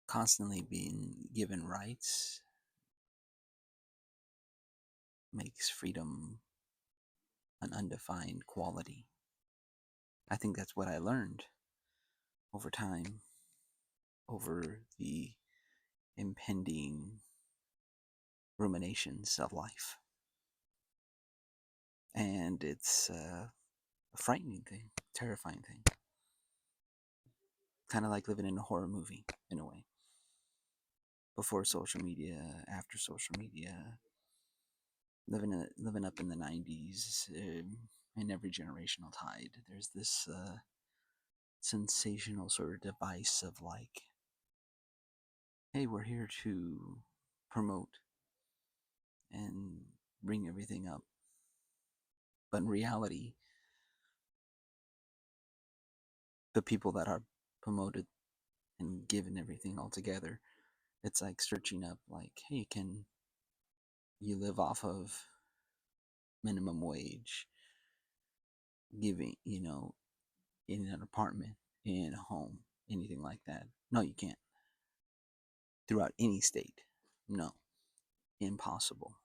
constantly being given rights makes freedom an undefined quality. I think that's what I learned over time, over the impending ruminations of life. And it's a frightening thing, terrifying thing. Kind of like living in a horror movie, in a way. Before social media, after social media, living up in the 90s, in every generational tide, there's this sensational sort of device of like, hey, we're here to promote and bring everything up. But in reality, the people that are promoted and given everything all together, it's like searching up, like, hey, can you live off of minimum wage, giving, in an apartment, in a home, anything like that? No, you can't. Throughout any state, no, impossible.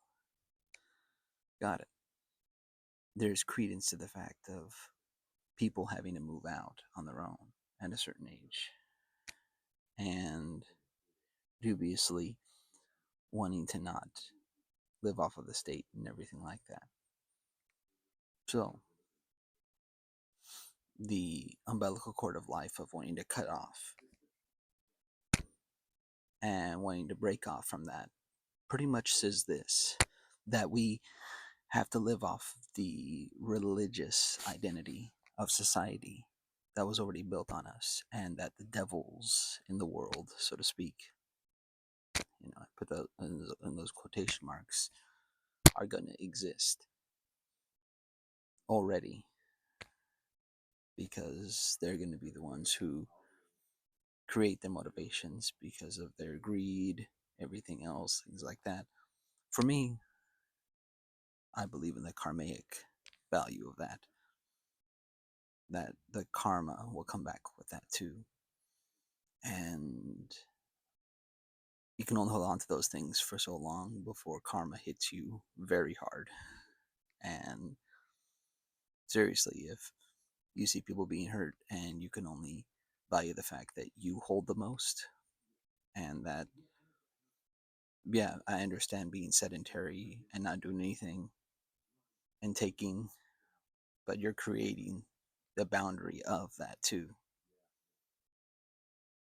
Got it. There's credence to the fact of people having to move out on their own at a certain age and dubiously wanting to not live off of the state and everything like that. So, the umbilical cord of life of wanting to cut off and wanting to break off from that pretty much says this, that we have to live off the religious identity of society that was already built on us, and that the devils in the world, so to speak, I put those in those quotation marks, are going to exist already, because they're going to be the ones who create their motivations because of their greed, everything else, things like that. For me, I believe in the karmic value of that the karma will come back with that too. And you can only hold on to those things for so long before karma hits you very hard. And seriously, if you see people being hurt and you can only value the fact that you hold the most, and that, yeah, I understand being sedentary and not doing anything and taking, but you're creating the boundary of that too.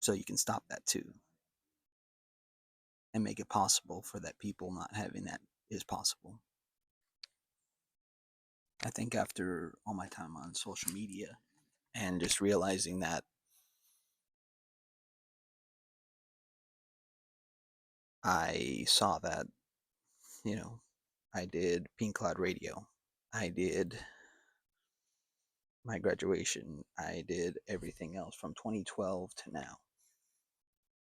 So you can stop that too and make it possible for that people not having that is possible. I think after all my time on social media and just realizing that I saw that, you know, I did Pink Cloud Radio, I did my graduation, I did everything else from 2012 to now.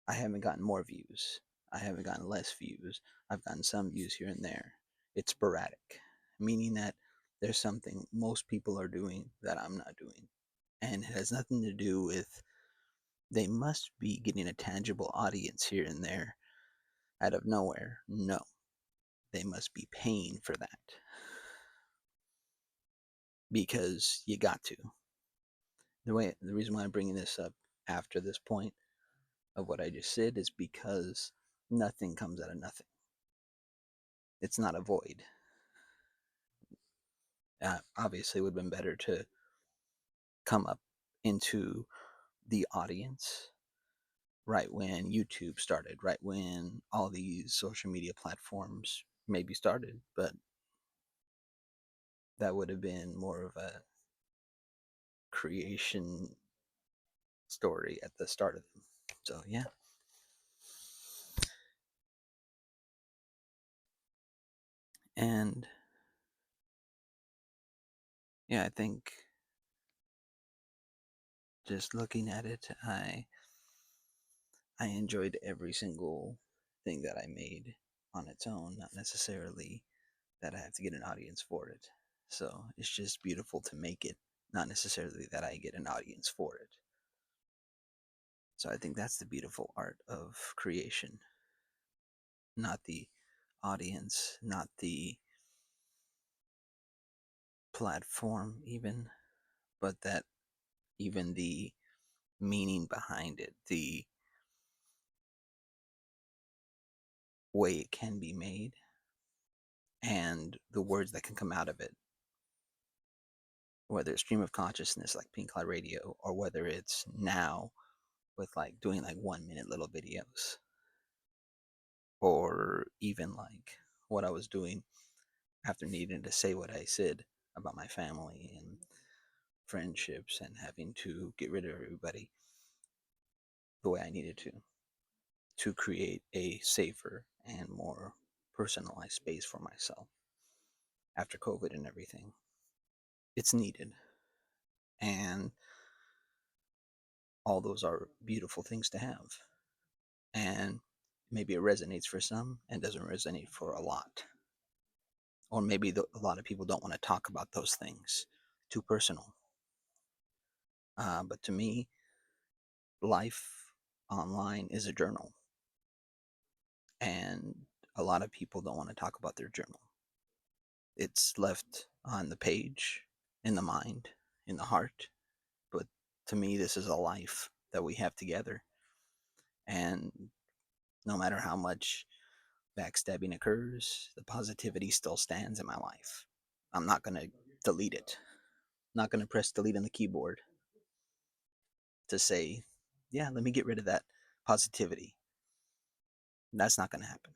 I haven't gotten more views. I haven't gotten less views. I've gotten some views here and there. It's sporadic, meaning that there's something most people are doing that I'm not doing. And it has nothing to do with they must be getting a tangible audience here and there out of nowhere. No, they must be paying for that because you got to. The reason why I'm bringing this up after this point of what I just said is because nothing comes out of nothing. It's not a void. Obviously, it would have been better to come up into the audience right when YouTube started, right when all these social media platforms maybe started, but that would have been more of a creation story at the start of them. So, yeah. And yeah, I think just looking at it, I enjoyed every single thing that I made on its own, not necessarily that I have to get an audience for it. So it's just beautiful to make it, not necessarily that I get an audience for it. So I think that's the beautiful art of creation, not the audience, not the platform, even, but that even the meaning behind it, the way it can be made, and the words that can come out of it, whether it's stream of consciousness like Pink Cloud Radio, or whether it's now with like doing like 1 minute little videos, or even like what I was doing after needing to say what I said about my family and friendships and having to get rid of everybody the way I needed to create a safer and more personalized space for myself after COVID and everything. It's needed. And all those are beautiful things to have. And maybe it resonates for some and doesn't resonate for a lot. Or maybe a lot of people don't want to talk about those things, too personal. But to me, life online is a journal. And a lot of people don't want to talk about their journal. It's left on the page, in the mind, in the heart. But to me, this is a life that we have together. And no matter how much backstabbing occurs, the positivity still stands in my life. I'm not going to delete it. I'm not going to press delete on the keyboard to say, yeah, let me get rid of that positivity. That's not going to happen.